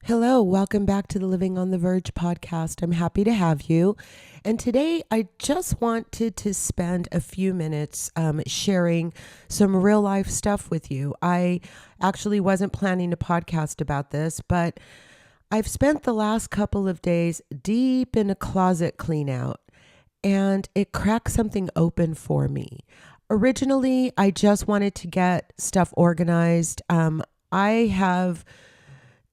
Hello, welcome back to the Living on the Verge podcast. I'm happy to have you. And today I just wanted to spend a few minutes sharing some real life stuff with you. I actually wasn't planning to podcast about this, but I've spent the last couple of days deep in a closet clean out, and it cracked something open for me. Originally, I just wanted to get stuff organized. I have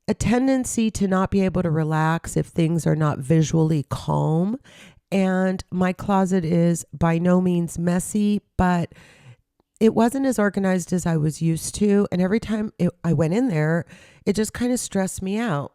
a tendency to not be able to relax if things are not visually calm. And my closet is by no means messy, but it wasn't as organized as I was used to. And every time I went in there, it just kind of stressed me out.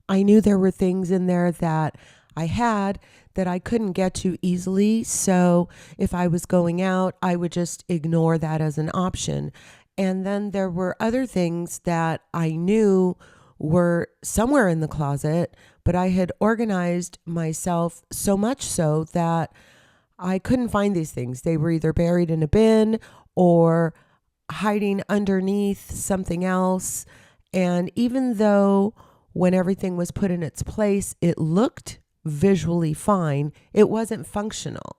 I knew there were things in there that I had that I couldn't get to easily. So if I was going out, I would just ignore that as an option. And then there were other things that I knew were somewhere in the closet, but I had organized myself so much so that I couldn't find these things. They were either buried in a bin or hiding underneath something else. And even though when everything was put in its place, it looked visually fine, it wasn't functional.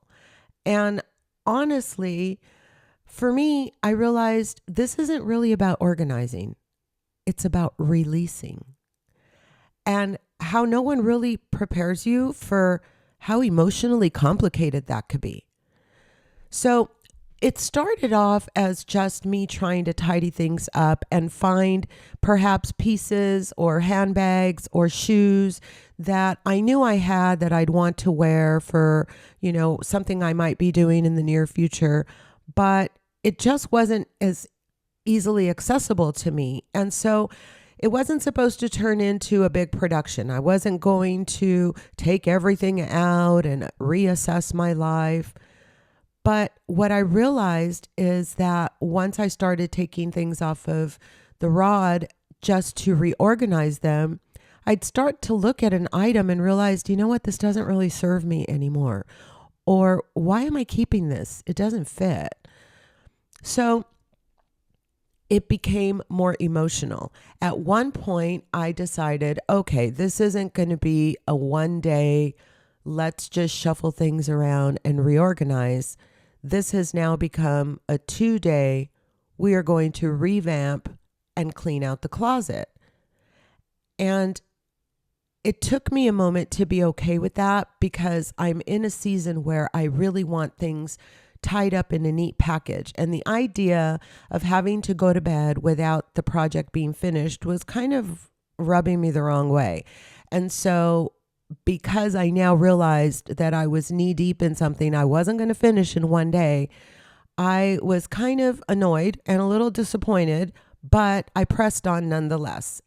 And honestly, for me, I realized this isn't really about organizing. It's about releasing, and how no one really prepares you for how emotionally complicated that could be. So it started off as just me trying to tidy things up and find perhaps pieces or handbags or shoes that I knew I had that I'd want to wear for, something I might be doing in the near future, but it just wasn't as easily accessible to me. And so it wasn't supposed to turn into a big production. I wasn't going to take everything out and reassess my life. But what I realized is that once I started taking things off of the rod just to reorganize them, I'd start to look at an item and realize, you know what, this doesn't really serve me anymore. Or why am I keeping this? It doesn't fit. So it became more emotional. At one point, I decided, okay, this isn't going to be a one day, let's just shuffle things around and reorganize. This has now become a 2 day, we are going to revamp and clean out the closet. And it took me a moment to be okay with that because I'm in a season where I really want things tied up in a neat package. And the idea of having to go to bed without the project being finished was kind of rubbing me the wrong way. And so because I now realized that I was knee deep in something I wasn't going to finish in one day, I was kind of annoyed and a little disappointed, but I pressed on nonetheless.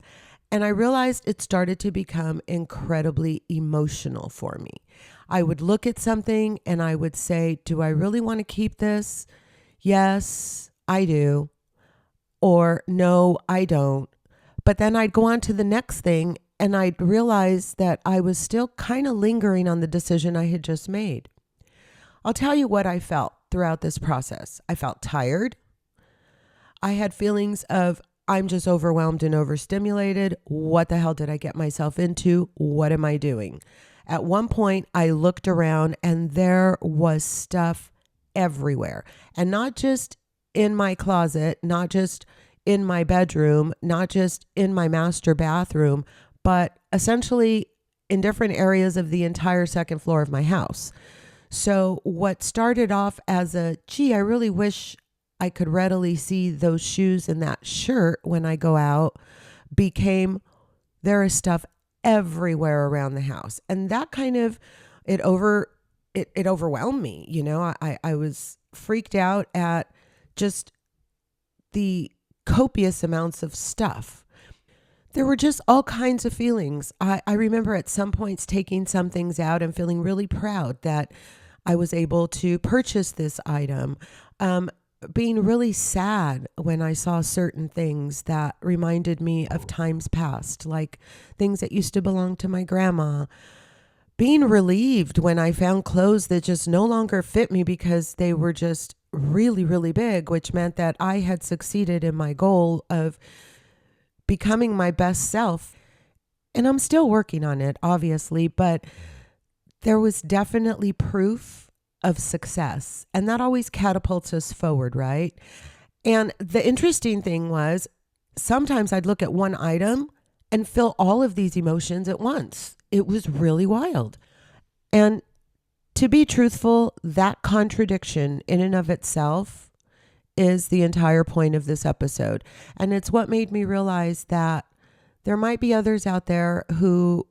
And I realized it started to become incredibly emotional for me. I would look at something and I would say, do I really want to keep this? Yes, I do. Or no, I don't. But then I'd go on to the next thing and I'd realize that I was still kind of lingering on the decision I had just made. I'll tell you what I felt throughout this process. I felt tired. I had feelings of, I'm just overwhelmed and overstimulated. What the hell did I get myself into? What am I doing? At one point, I looked around and there was stuff everywhere. And not just in my closet, not just in my bedroom, not just in my master bathroom, but essentially in different areas of the entire second floor of my house. So what started off as gee, I really wish I could readily see those shoes and that shirt when I go out, became there is stuff everywhere around the house. And that kind of, it overwhelmed me. I was freaked out at just the copious amounts of stuff. There were just all kinds of feelings. I remember at some points taking some things out and feeling really proud that I was able to purchase this item. Being really sad when I saw certain things that reminded me of times past, like things that used to belong to my grandma. Being relieved when I found clothes that just no longer fit me because they were just really, really big, which meant that I had succeeded in my goal of becoming my best self. And I'm still working on it, obviously, but there was definitely proof of success. And that always catapults us forward, right? And the interesting thing was sometimes I'd look at one item and feel all of these emotions at once. It was really wild. And to be truthful, that contradiction in and of itself is the entire point of this episode. And it's what made me realize that there might be others out there who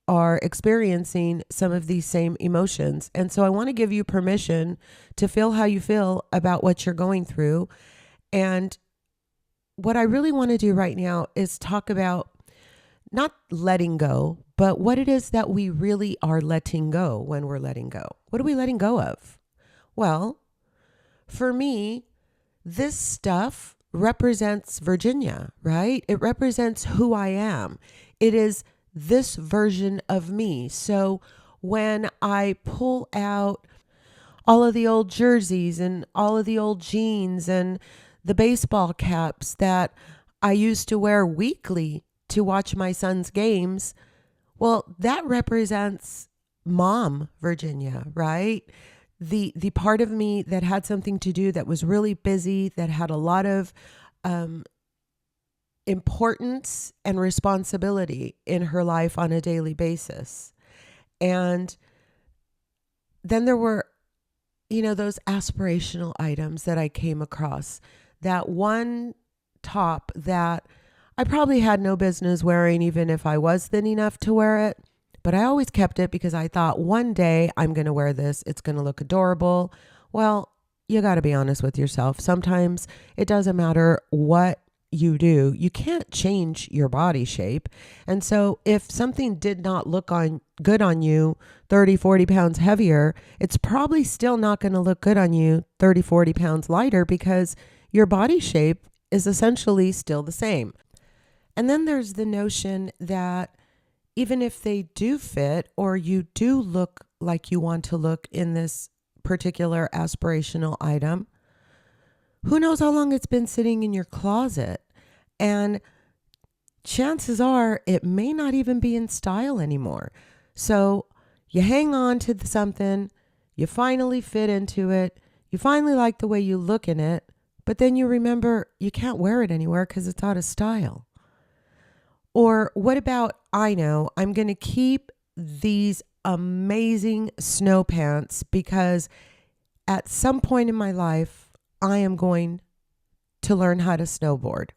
are experiencing some of these same emotions. And so I want to give you permission to feel how you feel about what you're going through. And what I really want to do right now is talk about not letting go, but what it is that we really are letting go when we're letting go. What are we letting go of? Well, for me, this stuff represents Virginia, right? It represents who I am. It is this version of me. So when I pull out all of the old jerseys and all of the old jeans and the baseball caps that I used to wear weekly to watch my son's games, well, that represents mom Virginia, right? The part of me that had something to do, that was really busy, that had a lot of importance and responsibility in her life on a daily basis. And then there were, those aspirational items that I came across. That one top that I probably had no business wearing, even if I was thin enough to wear it. But I always kept it because I thought one day I'm going to wear this. It's going to look adorable. Well, you got to be honest with yourself. Sometimes it doesn't matter what you do. You can't change your body shape. And so if something did not look good on you 30, 40 pounds heavier, it's probably still not going to look good on you 30, 40 pounds lighter because your body shape is essentially still the same. And then there's the notion that even if they do fit or you do look like you want to look in this particular aspirational item, who knows how long it's been sitting in your closet? And chances are it may not even be in style anymore. So you hang on to something, you finally fit into it, you finally like the way you look in it, but then you remember you can't wear it anywhere because it's out of style. Or what about, I know I'm going to keep these amazing snow pants because at some point in my life, I am going to learn how to snowboard.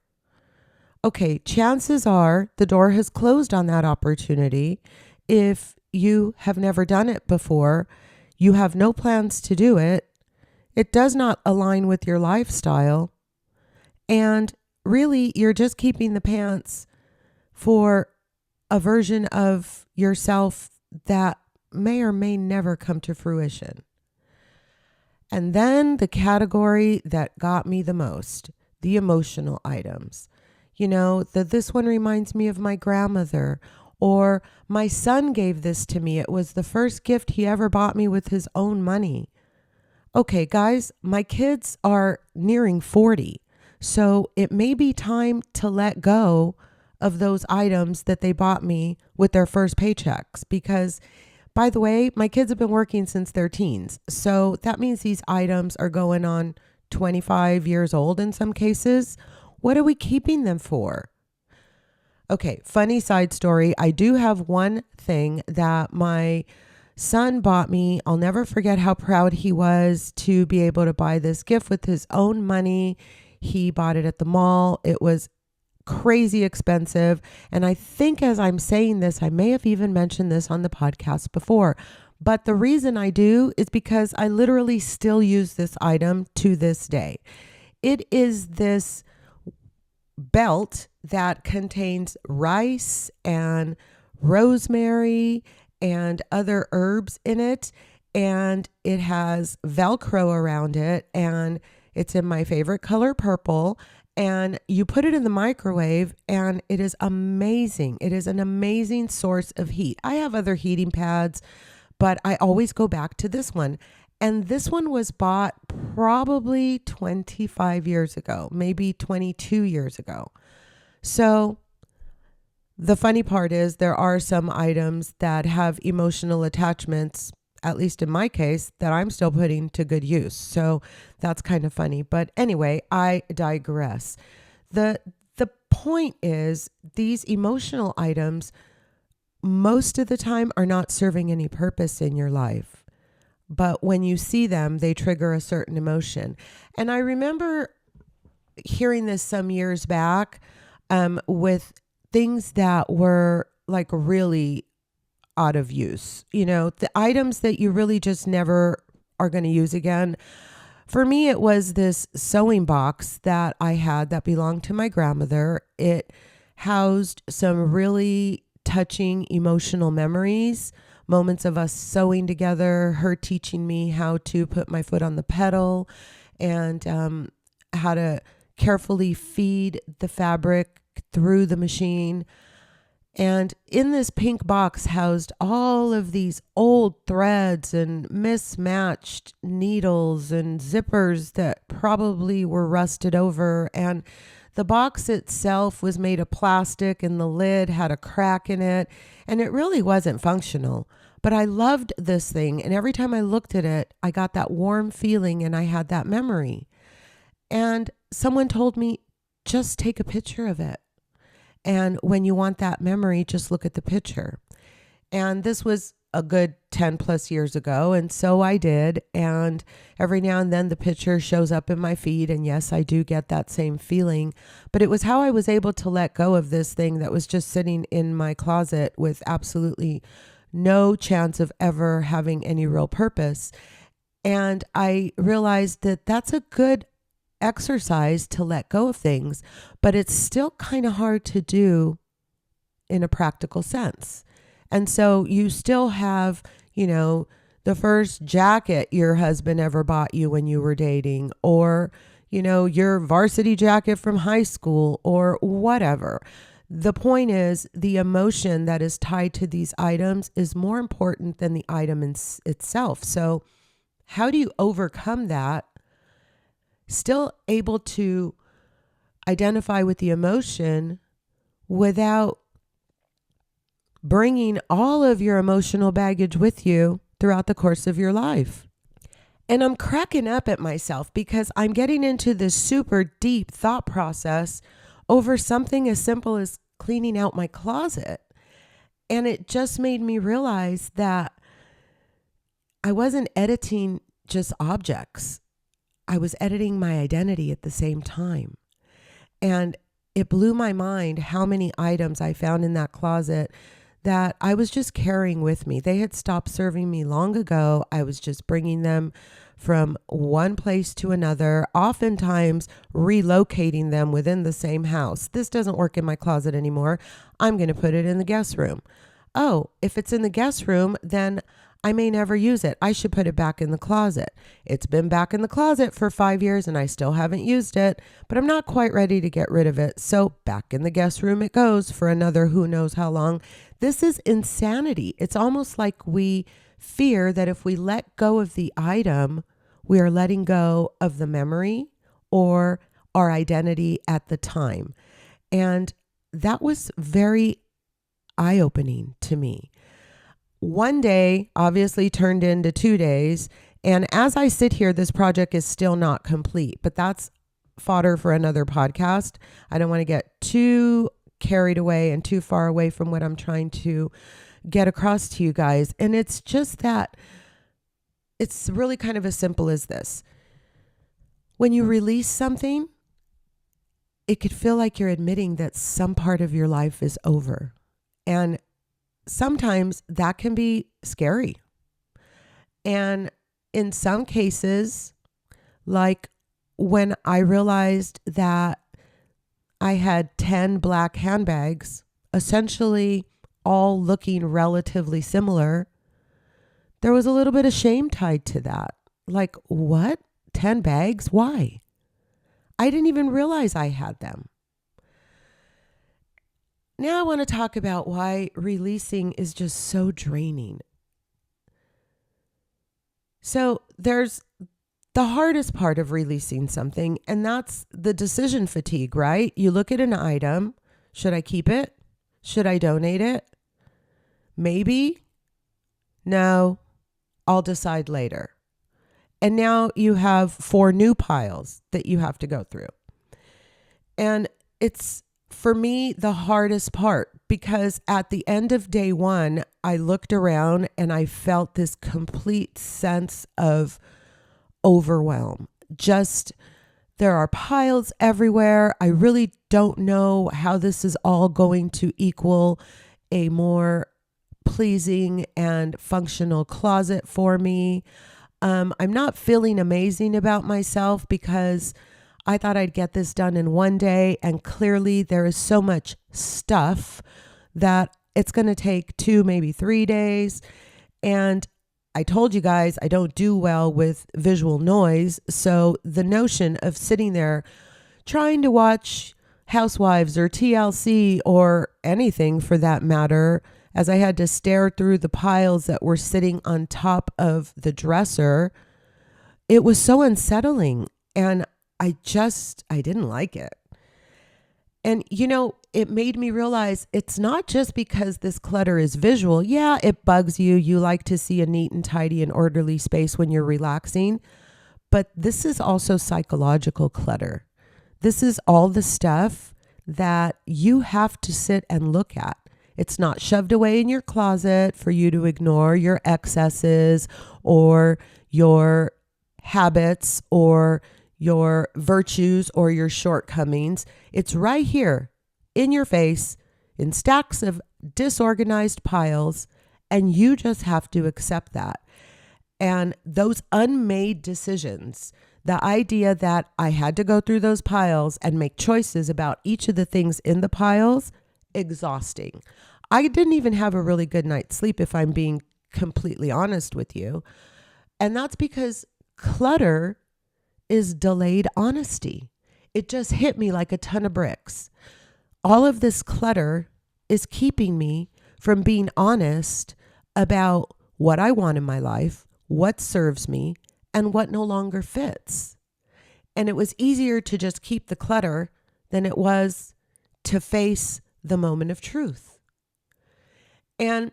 Okay, chances are the door has closed on that opportunity. If you have never done it before, you have no plans to do it, it does not align with your lifestyle, and really you're just keeping the pants for a version of yourself that may or may never come to fruition. And then the category that got me the most, the emotional items. This one reminds me of my grandmother, or my son gave this to me. It was the first gift he ever bought me with his own money. Okay, guys, my kids are nearing 40, so it may be time to let go of those items that they bought me with their first paychecks. Because, by the way, my kids have been working since their teens. So that means these items are going on 25 years old in some cases. What are we keeping them for? Okay, funny side story. I do have one thing that my son bought me. I'll never forget how proud he was to be able to buy this gift with his own money. He bought it at the mall. It was crazy expensive. And I think as I'm saying this, I may have even mentioned this on the podcast before. But the reason I do is because I literally still use this item to this day. It is this belt that contains rice and rosemary and other herbs in it. And it has Velcro around it. And it's in my favorite color, purple. And you put it in the microwave and it is amazing. It is an amazing source of heat. I have other heating pads, but I always go back to this one. And this one was bought probably 25 years ago, maybe 22 years ago. So The funny part is there are some items that have emotional attachments, at least in my case, that I'm still putting to good use. So that's kind of funny. But anyway, I digress. The point is these emotional items most of the time are not serving any purpose in your life. But when you see them, they trigger a certain emotion. And I remember hearing this some years back with things that were like really out of use. You know, the items that you really just never are going to use again. For me, it was this sewing box that I had that belonged to my grandmother. It housed some really touching emotional memories, moments of us sewing together, her teaching me how to put my foot on the pedal and how to carefully feed the fabric through the machine. And in this pink box housed all of these old threads and mismatched needles and zippers that probably were rusted over. And the box itself was made of plastic and the lid had a crack in it. And it really wasn't functional. But I loved this thing. And every time I looked at it, I got that warm feeling and I had that memory. And someone told me, just take a picture of it. And when you want that memory, just look at the picture. And this was a good 10 plus years ago. And so I did. And every now and then the picture shows up in my feed. And yes, I do get that same feeling. But it was how I was able to let go of this thing that was just sitting in my closet with absolutely no chance of ever having any real purpose. And I realized that that's a good exercise to let go of things, but it's still kind of hard to do in a practical sense. And so you still have, you know, the first jacket your husband ever bought you when you were dating, or, you know, your varsity jacket from high school or whatever. The point is the emotion that is tied to these items is more important than the item itself. So how do you overcome that? Still able to identify with the emotion without bringing all of your emotional baggage with you throughout the course of your life. And I'm cracking up at myself because I'm getting into this super deep thought process over something as simple as cleaning out my closet. And it just made me realize that I wasn't editing just objects. I was editing my identity at the same time. And it blew my mind how many items I found in that closet that I was just carrying with me. They had stopped serving me long ago. I was just bringing them from one place to another, oftentimes relocating them within the same house. This doesn't work in my closet anymore. I'm going to put it in the guest room. Oh, if it's in the guest room, then I may never use it. I should put it back in the closet. It's been back in the closet for 5 years and I still haven't used it, but I'm not quite ready to get rid of it. So back in the guest room it goes for another who knows how long. This is insanity. It's almost like we fear that if we let go of the item, we are letting go of the memory or our identity at the time. And that was very eye-opening to me. One day obviously turned into 2 days. And as I sit here, this project is still not complete, but that's fodder for another podcast. I don't want to get too carried away and too far away from what I'm trying to get across to you guys. And it's just that it's really kind of as simple as this. When you release something, it could feel like you're admitting that some part of your life is over. And sometimes that can be scary. And in some cases, like when I realized that I had 10 black handbags, essentially all looking relatively similar, there was a little bit of shame tied to that. Like, what? 10 bags? Why? I didn't even realize I had them. Now I want to talk about why releasing is just so draining. So there's the hardest part of releasing something, and that's the decision fatigue, right? You look at an item. Should I keep it? Should I donate it? Maybe. No, I'll decide later. And now you have 4 new piles that you have to go through. And it's, for me, the hardest part, because at the end of day 1, I looked around and I felt this complete sense of overwhelm. Just, there are piles everywhere. I really don't know how this is all going to equal a more pleasing and functional closet for me. I'm not feeling amazing about myself because I thought I'd get this done in one day, and clearly there is so much stuff that it's going to take 2, maybe 3 days. And I told you guys I don't do well with visual noise, so the notion of sitting there trying to watch Housewives or TLC or anything for that matter, as I had to stare through the piles that were sitting on top of the dresser, it was so unsettling. And I didn't like it. And, it made me realize it's not just because this clutter is visual. Yeah, it bugs you. You like to see a neat and tidy and orderly space when you're relaxing. But this is also psychological clutter. This is all the stuff that you have to sit and look at. It's not shoved away in your closet for you to ignore your excesses or your habits or your virtues or your shortcomings. It's right here in your face in stacks of disorganized piles, and you just have to accept that. And those unmade decisions, the idea that I had to go through those piles and make choices about each of the things in the piles, exhausting. I didn't even have a really good night's sleep, if I'm being completely honest with you. And that's because clutter is delayed honesty. It just hit me like a ton of bricks. All of this clutter is keeping me from being honest about what I want in my life, what serves me, and what no longer fits. And it was easier to just keep the clutter than it was to face the moment of truth. And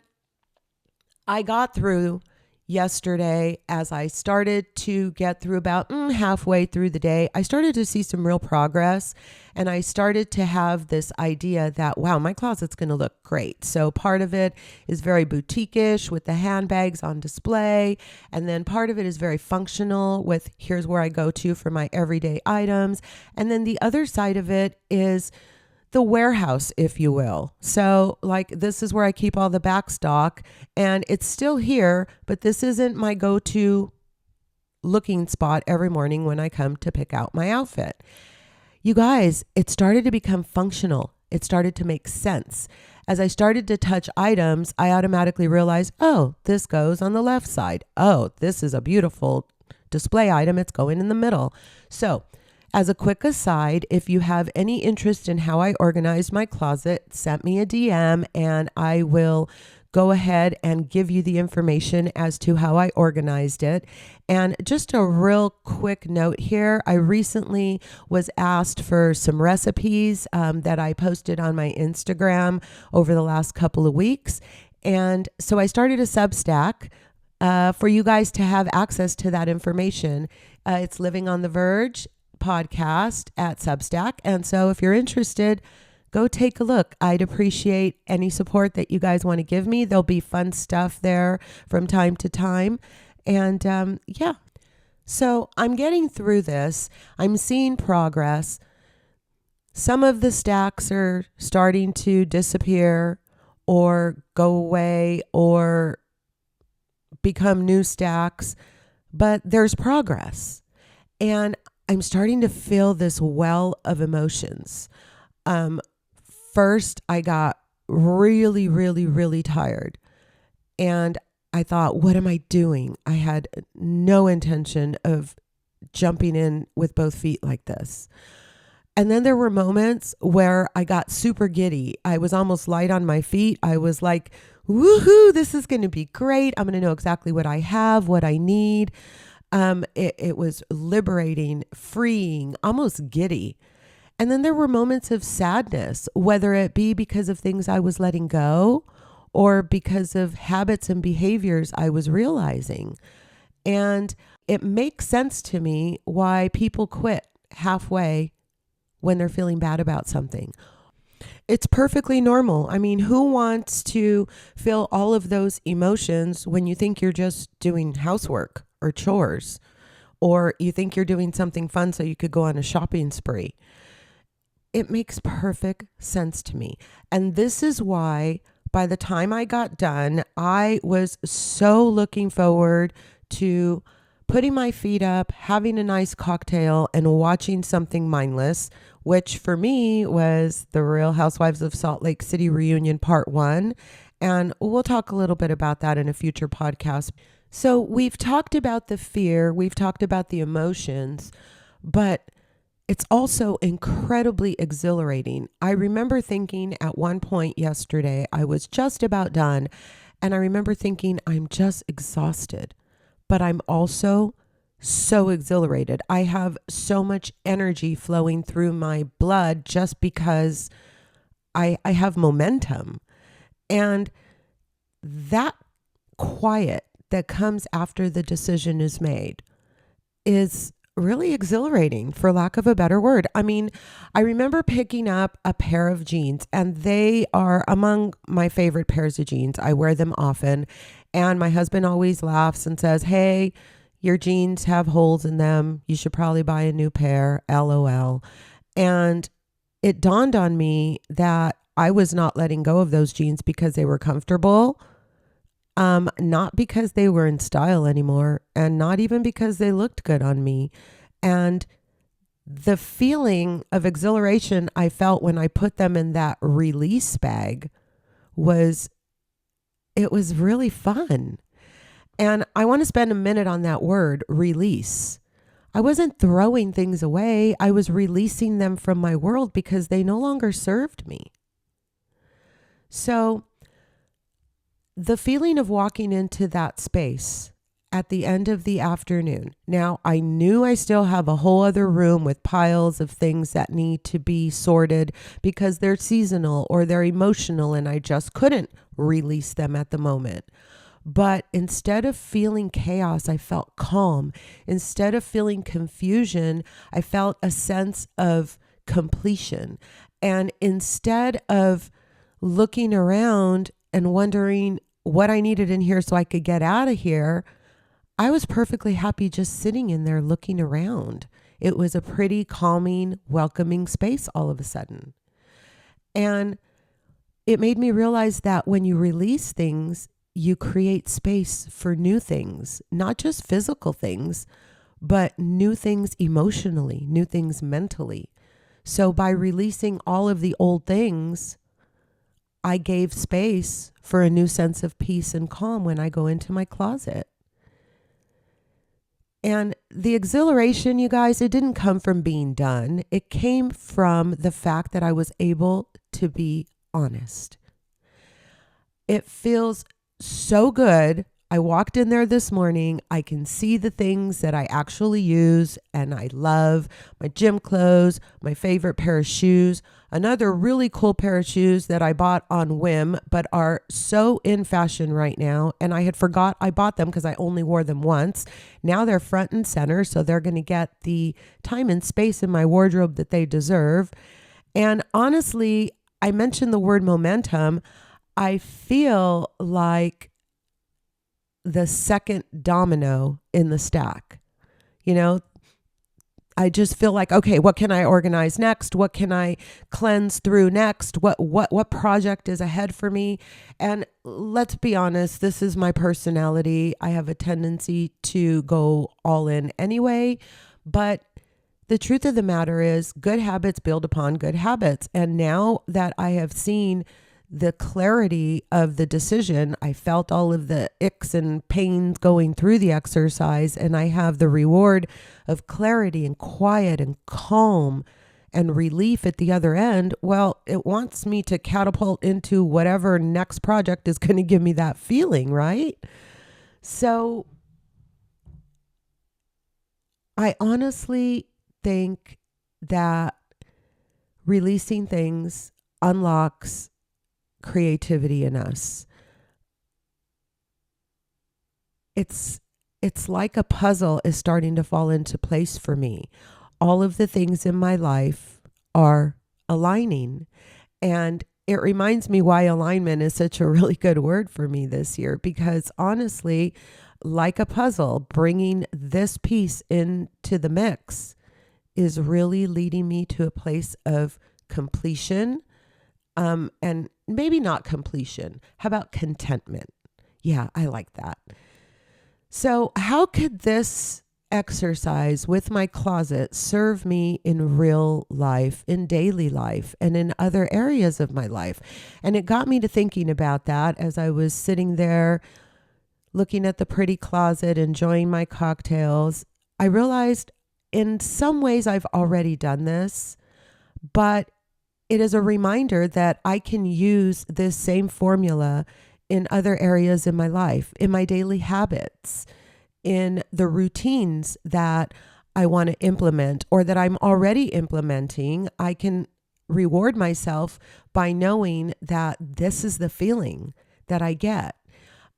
I got through yesterday, as I started to get through about halfway through the day, I started to see some real progress, and I started to have this idea that, wow, my closet's going to look great. So part of it is very boutique-ish with the handbags on display, and then part of it is very functional with here's where I go to for my everyday items, and then the other side of it is the warehouse, if you will. So like this is where I keep all the back stock, and it's still here, but this isn't my go-to looking spot every morning when I come to pick out my outfit. You guys, it started to become functional. It started to make sense. As I started to touch items, I automatically realized, oh, this goes on the left side. Oh, this is a beautiful display item. It's going in the middle. So as a quick aside, if you have any interest in how I organized my closet, send me a DM and I will go ahead and give you the information as to how I organized it. And just a real quick note here, I recently was asked for some recipes that I posted on my Instagram over the last couple of weeks. And so I started a Substack for you guys to have access to that information. It's Living on the Verge podcast at Substack. And so if you're interested, go take a look. I'd appreciate any support that you guys want to give me. There'll be fun stuff there from time to time. And yeah, so I'm getting through this. I'm seeing progress. Some of the stacks are starting to disappear or go away or become new stacks, but there's progress. And I'm starting to feel this well of emotions. First, I got really, really, really tired. And I thought, what am I doing? I had no intention of jumping in with both feet like this. And then there were moments where I got super giddy. I was almost light on my feet. I was like, woohoo, this is going to be great. I'm going to know exactly what I have, what I need. It was liberating, freeing, almost giddy. And then there were moments of sadness, whether it be because of things I was letting go or because of habits and behaviors I was realizing. And it makes sense to me why people quit halfway when they're feeling bad about something. It's perfectly normal. I mean, who wants to feel all of those emotions when you think you're just doing housework or chores, or you think you're doing something fun so you could go on a shopping spree? It makes perfect sense to me. And this is why by the time I got done, I was so looking forward to putting my feet up, having a nice cocktail, and watching something mindless, which for me was The Real Housewives of Salt Lake City Reunion Part 1. And we'll talk a little bit about that in a future podcast. So we've talked about the fear, we've talked about the emotions, but it's also incredibly exhilarating. I remember thinking at one point yesterday, I was just about done, and I remember thinking, I'm just exhausted, but I'm also so exhilarated. I have so much energy flowing through my blood just because I have momentum. And that quiet that comes after the decision is made is really exhilarating, for lack of a better word. I mean, I remember picking up a pair of jeans, and they are among my favorite pairs of jeans. I wear them often, and my husband always laughs and says, "Hey, your jeans have holes in them. You should probably buy a new pair, LOL." And it dawned on me that I was not letting go of those jeans because they were comfortable. Not because they were in style anymore, and not even because they looked good on me. And the feeling of exhilaration I felt when I put them in that release bag it was really fun. And I want to spend a minute on that word, release. I wasn't throwing things away. I was releasing them from my world because they no longer served me. So the feeling of walking into that space at the end of the afternoon. Now, I knew I still have a whole other room with piles of things that need to be sorted because they're seasonal or they're emotional, and I just couldn't release them at the moment. But instead of feeling chaos, I felt calm. Instead of feeling confusion, I felt a sense of completion. And instead of looking around and wondering what I needed in here so I could get out of here, I was perfectly happy just sitting in there looking around. It was a pretty calming, welcoming space all of a sudden. And it made me realize that when you release things, you create space for new things, not just physical things, but new things emotionally, new things mentally. So by releasing all of the old things, I gave space for a new sense of peace and calm when I go into my closet. And the exhilaration, you guys, it didn't come from being done. It came from the fact that I was able to be honest. It feels so good. I walked in there this morning. I can see the things that I actually use and I love. My gym clothes, my favorite pair of shoes, another really cool pair of shoes that I bought on whim, but are so in fashion right now. And I had forgot I bought them because I only wore them once. Now they're front and center, so they're going to get the time and space in my wardrobe that they deserve. And honestly, I mentioned the word momentum. I feel like the second domino in the stack. You know, I just feel like, okay, what can I organize next? What can I cleanse through next? What project is ahead for me? And let's be honest, this is my personality. I have a tendency to go all in anyway, but the truth of the matter is good habits build upon good habits. And now that I have seen the clarity of the decision, I felt all of the aches and pains going through the exercise, and I have the reward of clarity and quiet and calm and relief at the other end. Well, it wants me to catapult into whatever next project is going to give me that feeling, right? So I honestly think that releasing things unlocks creativity in us. It's like a puzzle is starting to fall into place for me. All of the things in my life are aligning. And it reminds me why alignment is such a really good word for me this year, because honestly, like a puzzle, bringing this piece into the mix is really leading me to a place of completion. And maybe not completion. How about contentment? Yeah, I like that. So how could this exercise with my closet serve me in real life, in daily life, and in other areas of my life? And it got me to thinking about that as I was sitting there looking at the pretty closet, enjoying my cocktails. I realized in some ways I've already done this, but it is a reminder that I can use this same formula in other areas in my life, in my daily habits, in the routines that I want to implement or that I'm already implementing. I can reward myself by knowing that this is the feeling that I get.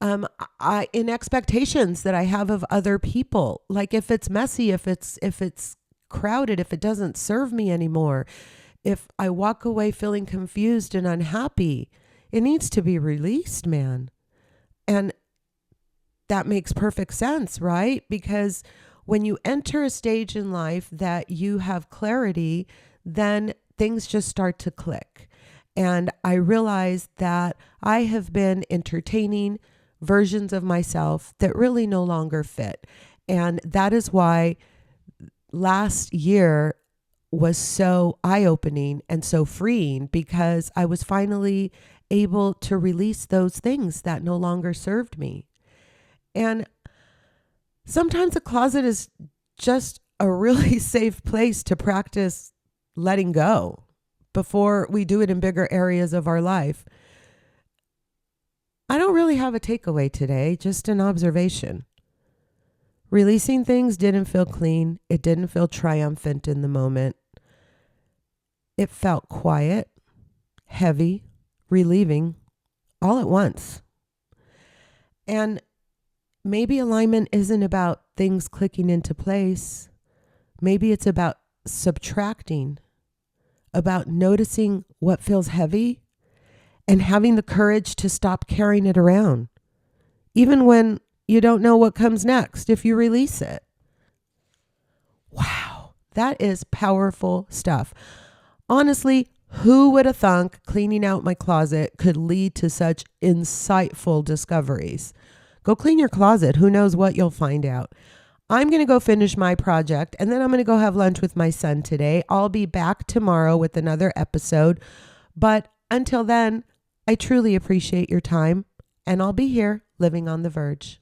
In expectations that I have of other people, like if it's messy, if it's crowded, if it doesn't serve me anymore, if I walk away feeling confused and unhappy, it needs to be released, man. And that makes perfect sense, right? Because when you enter a stage in life that you have clarity, then things just start to click. And I realized that I have been entertaining versions of myself that really no longer fit. And that is why last year was so eye-opening and so freeing, because I was finally able to release those things that no longer served me. And sometimes a closet is just a really safe place to practice letting go before we do it in bigger areas of our life. I don't really have a takeaway today, just an observation. Releasing things didn't feel clean. It didn't feel triumphant in the moment. It felt quiet, heavy, relieving, all at once. And maybe alignment isn't about things clicking into place. Maybe it's about subtracting, about noticing what feels heavy and having the courage to stop carrying it around, even when you don't know what comes next if you release it. Wow, that is powerful stuff. Honestly, who would have thunk cleaning out my closet could lead to such insightful discoveries? Go clean your closet. Who knows what you'll find out. I'm going to go finish my project, and then I'm going to go have lunch with my son today. I'll be back tomorrow with another episode. But until then, I truly appreciate your time, and I'll be here living on the verge.